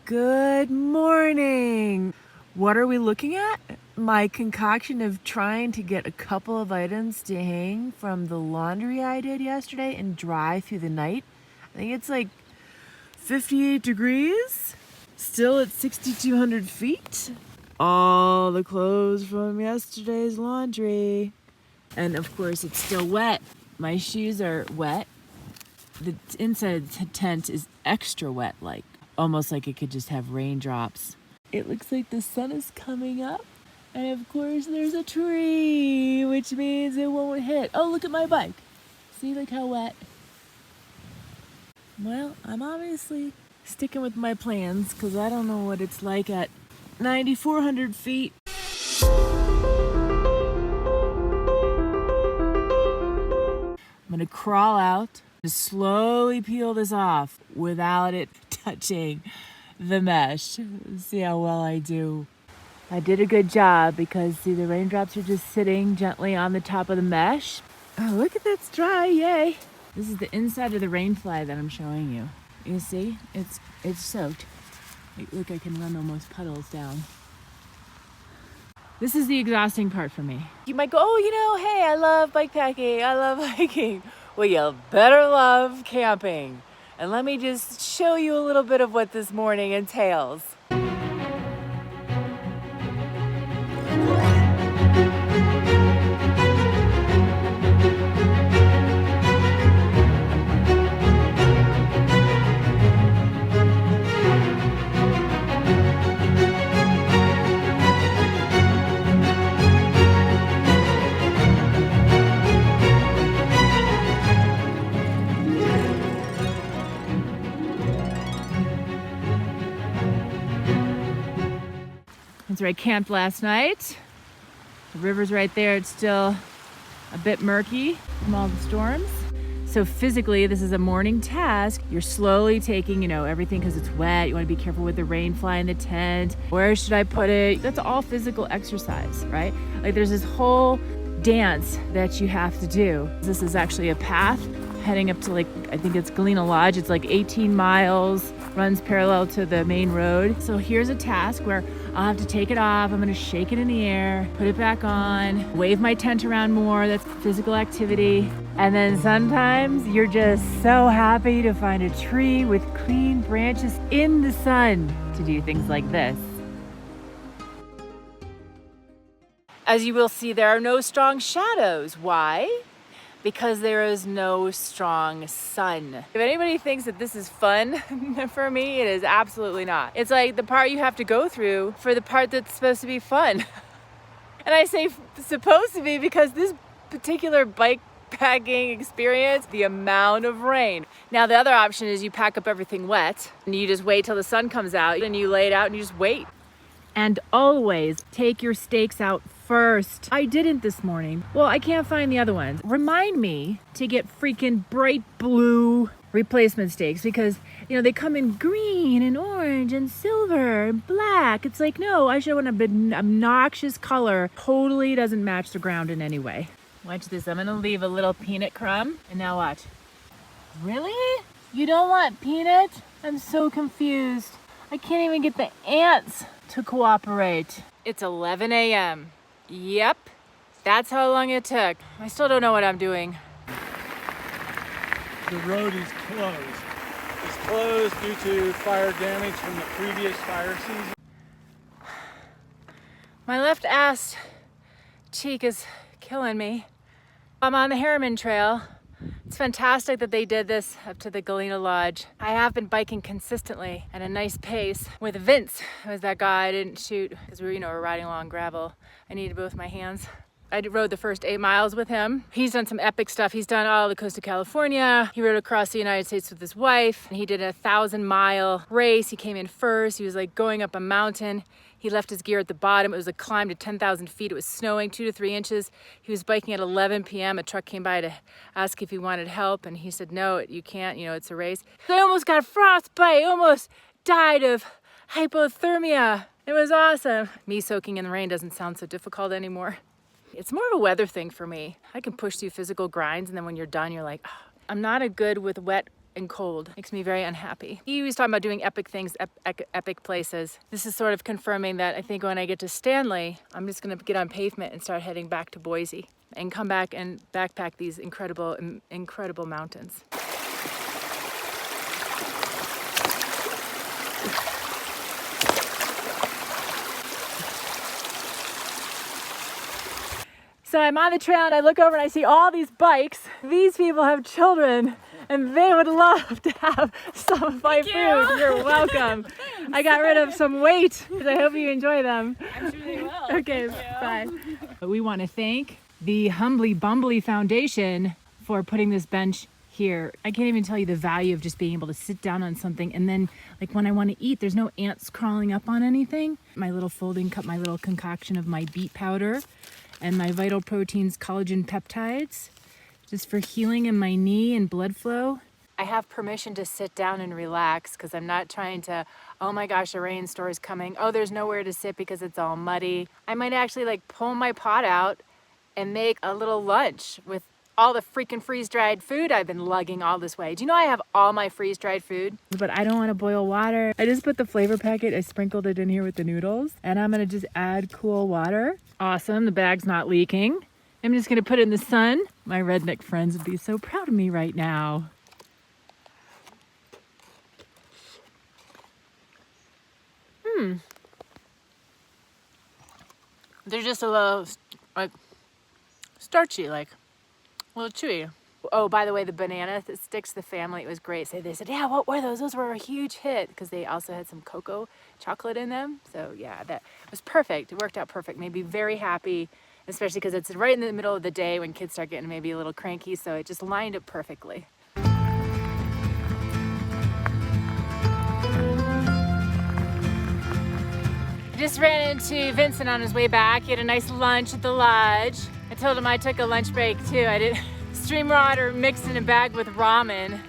Good morning. What are we looking at? My concoction of trying to get a couple of items to hang from the laundry I did yesterday and dry through the night. I think it's like 58 degrees, still at 6,200 feet. All the clothes from yesterday's laundry. And of course it's still wet. My shoes are wet. The inside of the tent is extra wet, like almost like it could just have raindrops. It looks like the sun is coming up. And of course there's a tree, which means it won't hit. Oh, look at my bike. See, look how wet. Well, I'm obviously sticking with my plans because I don't know what it's like at 9,400 feet. I'm gonna crawl out to slowly peel this off without it touching the mesh. See how well I do. I did a good job because see, the raindrops are just sitting gently on the top of the mesh. Oh, look at that's dry, yay. This is the inside of the rainfly that I'm showing you. You see, it's soaked. Look, I can run almost puddles down. This is the exhausting part for me. You might go, oh, hey, I love bikepacking, I love hiking. Well, you better love camping. And let me just show you a little bit of what this morning entails. That's where I camped last night. The river's right there. It's still a bit murky from all the storms. So physically, this is a morning task. You're slowly taking, everything because it's wet. You want to be careful with the rain fly in the tent. Where should I put it? That's all physical exercise, right? Like there's this whole dance that you have to do. This is actually a path heading up to I think it's Galena Lodge. It's like 18 miles, runs parallel to the main road. So here's a task where I'll have to take it off. I'm gonna shake it in the air, put it back on, wave my tent around more. That's physical activity. And then sometimes you're just so happy to find a tree with clean branches in the sun to do things like this. As you will see, there are no strong shadows. Why? Because there is no strong sun. If anybody thinks that this is fun for me, it is absolutely not. It's like the part you have to go through for the part that's supposed to be fun. And I say supposed to be because this particular bike packing experience, the amount of rain. Now the other option is you pack up everything wet and you just wait till the sun comes out and you lay it out and you just wait. And always take your stakes out first. I didn't this morning. Well, I can't find the other ones. Remind me to get freaking bright blue replacement stakes because, they come in green and orange and silver and black. It's like, no, I should want an obnoxious color. Totally doesn't match the ground in any way. Watch this. I'm gonna leave a little peanut crumb. And now watch. Really? You don't want peanut? I'm so confused. I can't even get the ants to cooperate. It's 11 a.m. Yep, that's how long it took. I still don't know what I'm doing. The road is closed. It's closed due to fire damage from the previous fire season. My left ass cheek is killing me. I'm on the Harriman Trail. It's fantastic that they did this up to the Galena Lodge. I have been biking consistently at a nice pace with Vince, who was that guy I didn't shoot because we were riding along gravel. I needed both my hands. I rode the first 8 miles with him. He's done some epic stuff. He's done all the coast of California. He rode across the United States with his wife. And he did a 1,000-mile race. He came in first. He was like going up a mountain. He left his gear at the bottom. It was a climb to 10,000 feet. It was snowing 2 to 3 inches. He was biking at 11 p.m. A truck came by to ask if he wanted help. And he said, no, you can't, it's a race. I almost got frostbite, almost died of hypothermia. It was awesome. Me soaking in the rain doesn't sound so difficult anymore. It's more of a weather thing for me. I can push through physical grinds and then when you're done, you're like, oh. I'm not a good with wet and cold. Makes me very unhappy. He was talking about doing epic things, epic places. This is sort of confirming that I think when I get to Stanley, I'm just gonna get on pavement and start heading back to Boise and come back and backpack these incredible mountains. So I'm on the trail and I look over and I see all these bikes. These people have children and they would love to have some of my food. You're welcome. I got rid of some weight. I hope you enjoy them. I'm sure they will. Okay, bye. We want to thank the Humbly Bumbly Foundation for putting this bench here. I can't even tell you the value of just being able to sit down on something and then like when I want to eat, there's no ants crawling up on anything. My little folding cup, my little concoction of my beet powder and my Vital Proteins collagen peptides, just for healing in my knee and blood flow. I have permission to sit down and relax because I'm not trying to, oh my gosh, a rain store's coming. Oh, there's nowhere to sit because it's all muddy. I might actually like pull my pot out and make a little lunch with all the freaking freeze-dried food I've been lugging all this way. Do you know I have all my freeze-dried food? But I don't want to boil water. I just put the flavor packet, I sprinkled it in here with the noodles, and I'm gonna just add cool water. Awesome, the bag's not leaking. I'm just gonna put it in the sun. My redneck friends would be so proud of me right now. They're just a little, like, starchy, like, a little chewy. Oh, by the way, the banana sticks, the family, it was great. So they said, yeah, what were those? Those were a huge hit because they also had some cocoa chocolate in them. So yeah, that was perfect. It worked out perfect. Made me very happy, especially because it's right in the middle of the day when kids start getting maybe a little cranky. So it just lined up perfectly. Just ran into Vincent on his way back. He had a nice lunch at the lodge. I told him I took a lunch break too. I did stream water mixed in a bag with ramen.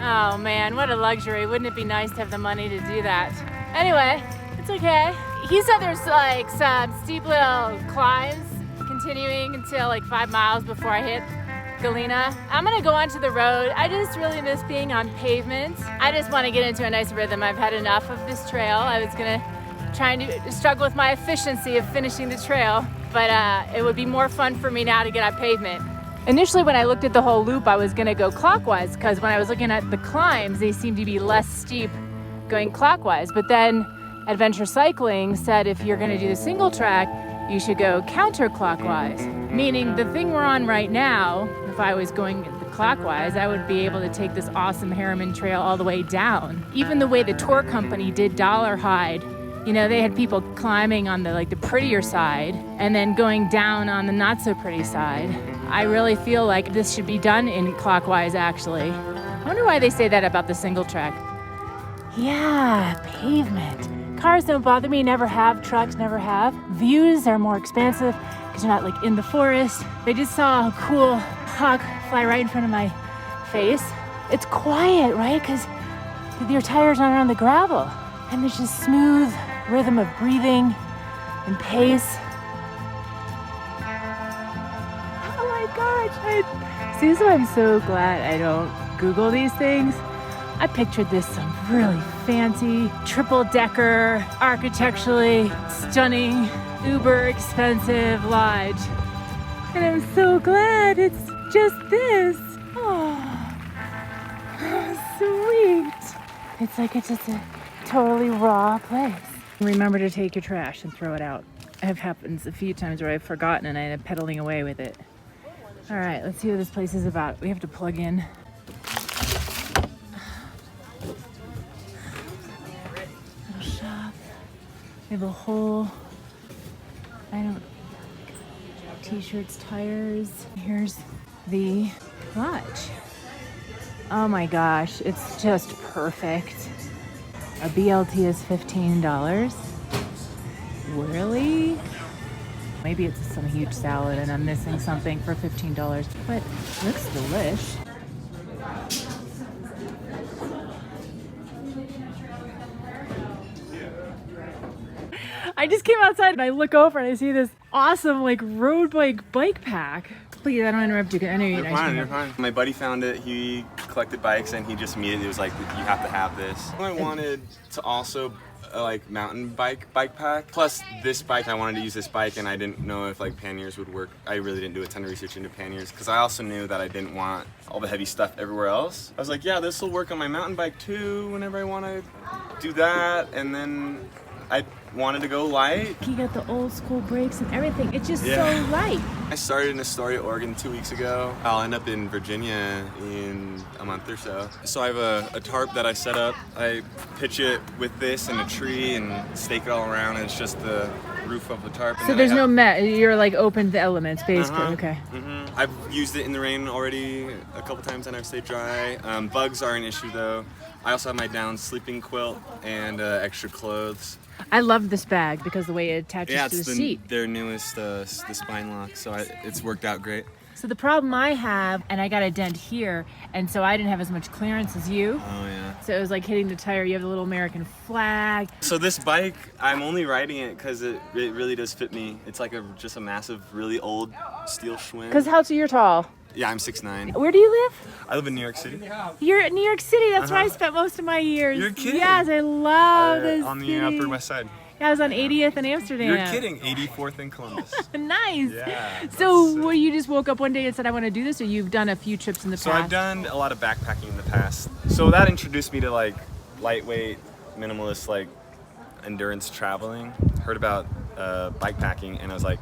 Oh man, what a luxury. Wouldn't it be nice to have the money to do that? Anyway, it's okay. He said there's like some steep little climbs continuing until like 5 miles before I hit Galena. I'm gonna go onto the road. I just really miss being on pavement. I just wanna get into a nice rhythm. I've had enough of this trail. I was gonna try to struggle with my efficiency of finishing the trail, but it would be more fun for me now to get on pavement. Initially, when I looked at the whole loop, I was gonna go clockwise because when I was looking at the climbs, they seemed to be less steep going clockwise. But then Adventure Cycling said if you're gonna do the single track, you should go counterclockwise. Meaning the thing we're on right now, if I was going clockwise, I would be able to take this awesome Harriman Trail all the way down. Even the way the tour company did Dollar Hide, you know, they had people climbing on the prettier side and then going down on the not so pretty side. I really feel like this should be done in clockwise actually. I wonder why they say that about the single track. Yeah, pavement. Cars don't bother me, never have, trucks never have. Views are more expansive because you're not like in the forest. I just saw a cool hawk fly right in front of my face. It's quiet, right? Because your tires aren't on the gravel. And there's just smooth rhythm of breathing and pace. Oh my gosh, see, this is why I'm so glad I don't Google these things. I pictured this some really fancy, triple-decker, architecturally stunning, uber expensive lodge. And I'm so glad it's just this. Oh, sweet. It's like it's just a totally raw place. Remember to take your trash and throw it out. It happens a few times where I've forgotten and I end up pedaling away with it. All right, let's see what this place is about. We have to plug in. Little shop. We have a whole, t-shirts, tires. Here's the lodge. Oh my gosh, it's just perfect. A BLT is $15. Really? Maybe it's some huge salad and I'm missing something for $15, but it looks delish. I just came outside and I look over and I see this awesome road bike pack. Please, I don't interrupt you. I know you're You're fine, you're fine. My buddy found it. He collected bikes and he just immediately was like, you have to have this. I wanted to also like mountain bike pack. Plus this bike, I wanted to use this bike and I didn't know if like panniers would work. I really didn't do a ton of research into panniers because I also knew that I didn't want all the heavy stuff everywhere else. I was like, yeah, this will work on my mountain bike too whenever I want to do that. And then I wanted to go light. You got the old school brakes and everything. It's just so light. I started in Astoria, Oregon 2 weeks ago. I'll end up in Virginia in a month or so. So I have a tarp that I set up. I pitch it with this and a tree and stake it all around. And it's just the roof of the tarp. So there's no mat. You're like open to the elements, basically. Okay. I've used it in the rain already a couple times and I've stayed dry. Bugs are an issue though. I also have my down sleeping quilt and extra clothes. I love this bag because the way it attaches to the seat. Their newest the spine lock, so it's worked out great. So the problem I have, and I got a dent here, and so I didn't have as much clearance as you. Oh yeah. So it was like hitting the tire. You have the little American flag. So this bike, I'm only riding it because it really does fit me. It's like just a massive, really old steel Schwinn. Because how you're tall? Yeah, I'm 6'9". Where do you live? I live in New York City. You're at New York City. That's where I spent most of my years. You're kidding? Yes, I love this on the city. Upper West Side. Yeah, I was on 80th in Amsterdam. You're kidding? 84th in Columbus. Nice. Yeah. So, what, you just woke up one day and said, I want to do this, or you've done a few trips in the past? So I've done a lot of backpacking in the past. So that introduced me to like lightweight, minimalist, like endurance traveling. Heard about bikepacking and I was like,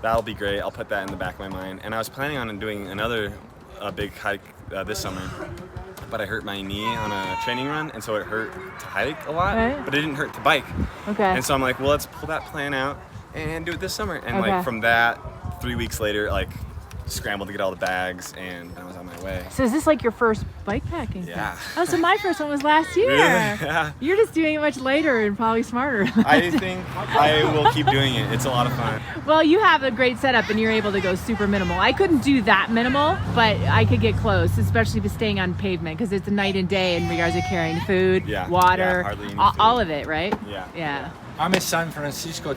that'll be great. I'll put that in the back of my mind. And I was planning on doing another big hike this summer. But I hurt my knee on a training run, and so it hurt to hike a lot, but it didn't hurt to bike. Okay. And so I'm like, well, let's pull that plan out and do it this summer. And like from that, 3 weeks later, like scrambled to get all the bags, and I was on my way. So is this like your first bikepacking? Yeah. Thing? Oh, so my first one was last year. Really? Yeah. You're just doing it much later and probably smarter. I think I will keep doing it. It's a lot of fun. Well, you have a great setup and you're able to go super minimal. I couldn't do that minimal, but I could get close, especially with staying on pavement because it's a night and day in regards to carrying food, water, all of it, right? Yeah. Yeah. I'm a San Francisco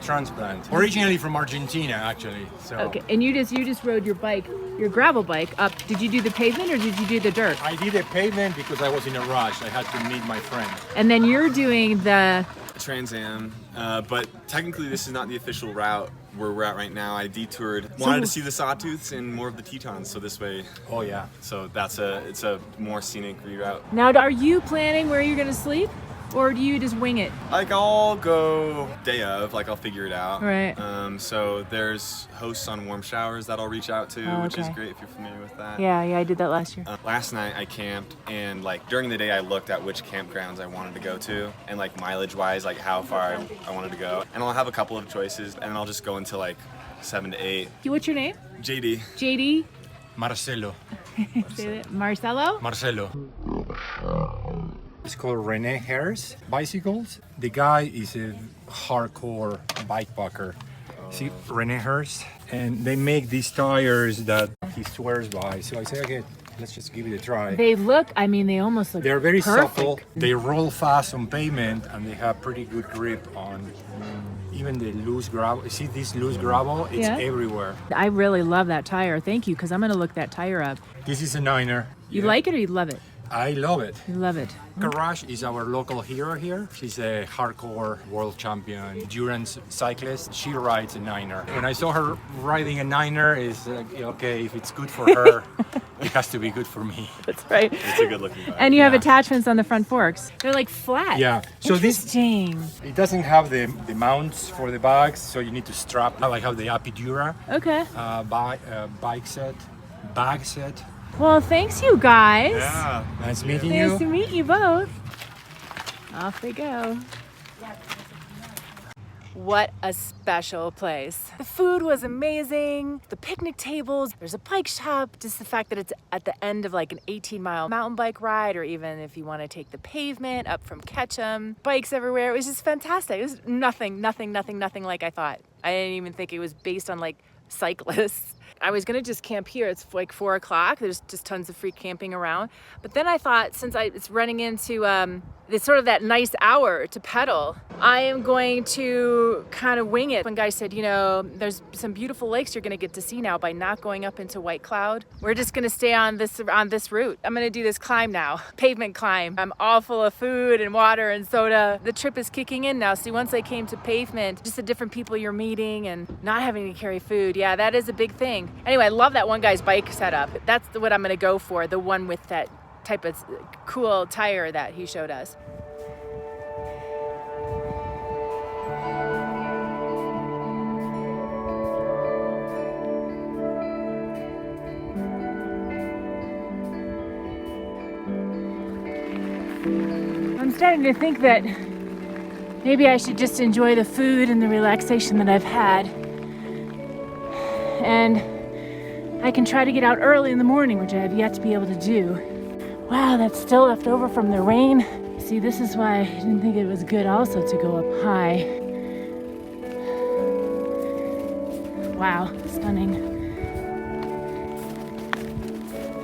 transplant, originally from Argentina, actually. So. Okay, and you just rode your bike, your gravel bike up. Did you do the pavement or did you do the dirt? I did a pavement because I was in a rush. I had to meet my friend. And then you're doing the Trans Am, but technically this is not the official route where we're at right now. I detoured, wanted to see the Sawtooths and more of the Tetons, so this way. Oh yeah. So it's a more scenic reroute. Now, are you planning where you're gonna sleep? Or do you just wing it? Like I'll go day of, like I'll figure it out. Right. So there's hosts on warm showers that I'll reach out to, which is great if you're familiar with that. Yeah, I did that last year. Last night I camped, and like during the day I looked at which campgrounds I wanted to go to, and like mileage wise, like how far I wanted to go. And I'll have a couple of choices, and then I'll just go into like 7 to 8. What's your name? JD. JD? Marcelo. Marcelo? Marcelo. It's called Rene Harris Bicycles. The guy is a hardcore bikepacker. See, Rene Harris, and they make these tires that he swears by. So I say, okay, let's just give it a try. They look, I mean, they almost look They're very perfect. supple. They roll fast on pavement, and they have pretty good grip on even the loose gravel. You see this loose gravel? It's everywhere. I really love that tire. Thank you, because I'm going to look that tire up. This is a 9er. You like it or you love it? I love it. You love it. Garage is our local hero here. She's a hardcore world champion endurance cyclist. She rides a 9er. When I saw her riding a 9er, it's like, okay, if it's good for her, it has to be good for me. That's right. It's a good looking bike. And you have attachments on the front forks. They're like flat. Yeah. So Interesting. it doesn't have the mounts for the bags, so you need to strap. I have the Apidura Okay. bag set. Well, thanks you guys. Yeah. Nice meeting you. Nice to meet you both. Off they go. What a special place. The food was amazing. The picnic tables, there's a bike shop. Just the fact that it's at the end of like an 18-mile mountain bike ride, or even if you want to take the pavement up from Ketchum, bikes everywhere. It was just fantastic. It was nothing like I thought. I didn't even think it was based on like cyclists. I was gonna just camp here. It's like 4 o'clock. There's just tons of free camping around. But then I thought, since it's running into it's sort of that nice hour to pedal, I am going to kind of wing it. One guy said, you know, there's some beautiful lakes you're gonna get to see now by not going up into White Cloud. We're just gonna stay on this route. I'm gonna do this climb now, pavement climb. I'm all full of food and water and soda. The trip is kicking in now. See, once I came to pavement, just the different people you're meeting and not having to carry food. Yeah, that is a big thing. Anyway, I love that one guy's bike setup. That's what I'm gonna go for, the one with that type of cool tire that he showed us. I'm starting to think that maybe I should just enjoy the food and the relaxation that I've had. And I can try to get out early in the morning, which I have yet to be able to do. Wow, that's still left over from the rain. See, this is why I didn't think it was good also to go up high. Wow, stunning.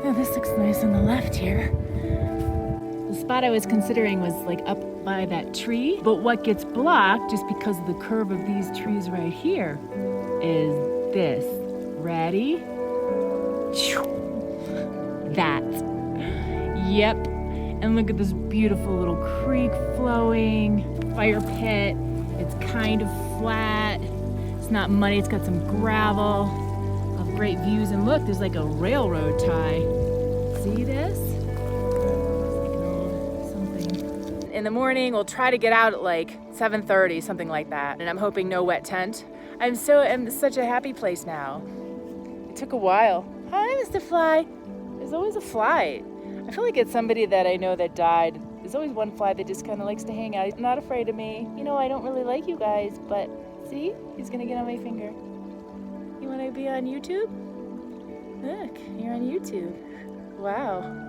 Oh, this looks nice on the left here. The spot I was considering was like up by that tree, but what gets blocked just because of the curve of these trees right here is this. Ready? That. Yep. And look at this beautiful little creek flowing, fire pit. It's kind of flat. It's not muddy, it's got some gravel of great views. And look, there's like a railroad tie. See this? In the morning, we'll try to get out at like 7:30, something like that. And I'm hoping no wet tent. I'm such a happy place now. It took a while. Hi, Mr. Fly. There's always a fly. I feel like it's somebody that I know that died. There's always one fly that just kind of likes to hang out. He's not afraid of me. You know, I don't really like you guys, but see? He's gonna get on my finger. You wanna be on YouTube? Look, you're on YouTube. Wow.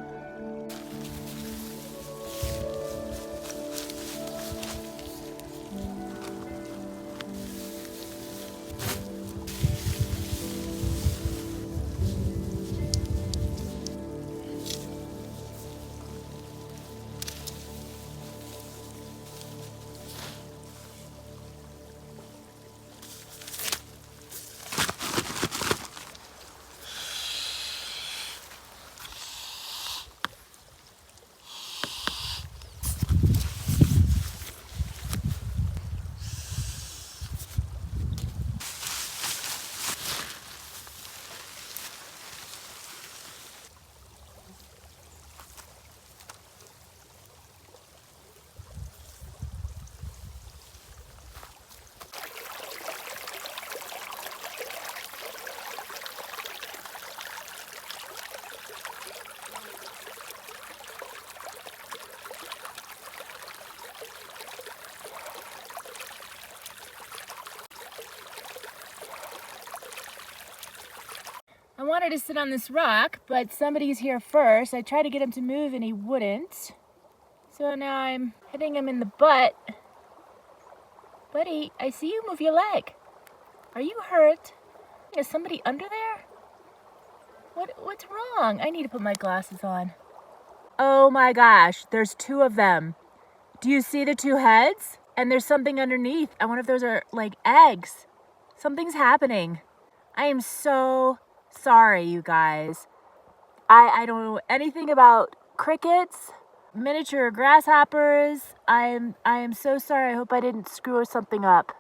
I wanted to sit on this rock, but somebody's here first. I tried to get him to move and he wouldn't. So now I'm hitting him in the butt. Buddy, I see you move your leg. Are you hurt? Is somebody under there? What's wrong? I need to put my glasses on. Oh my gosh, there's two of them. Do you see the two heads? And there's something underneath. I wonder if those are like eggs. Something's happening. I am so sorry, you guys. I don't know anything about crickets, miniature grasshoppers. I am so sorry. I hope I didn't screw something up.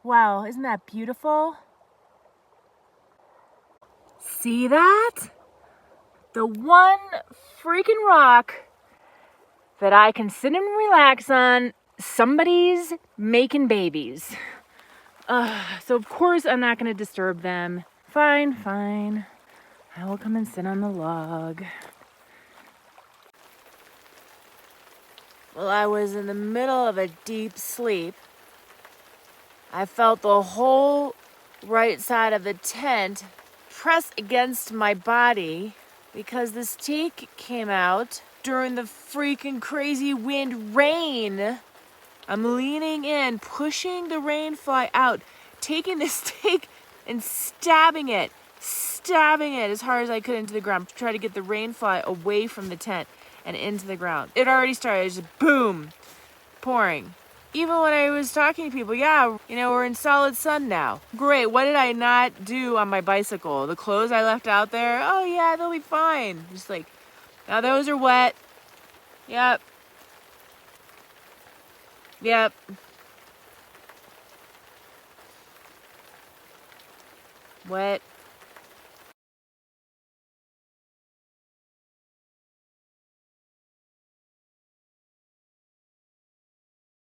Wow, isn't that beautiful? See that? The one freaking rock that I can sit and relax on. Somebody's making babies. So of course I'm not going to disturb them. Fine. I will come and sit on the log. Well, I was in the middle of a deep sleep. I felt the whole right side of the tent press against my body because the stake came out during the freaking crazy wind rain. I'm leaning in, pushing the rain fly out, taking the stake and stabbing it as hard as I could into the ground to try to get the rain fly away from the tent and into the ground. It already started, just boom, pouring. even when I was talking to people, yeah, you know, we're in solid sun now. Great, what did I not do on my bicycle? The clothes I left out there, oh yeah, they'll be fine. Just like, now those are wet. Yep. Yep. Wet.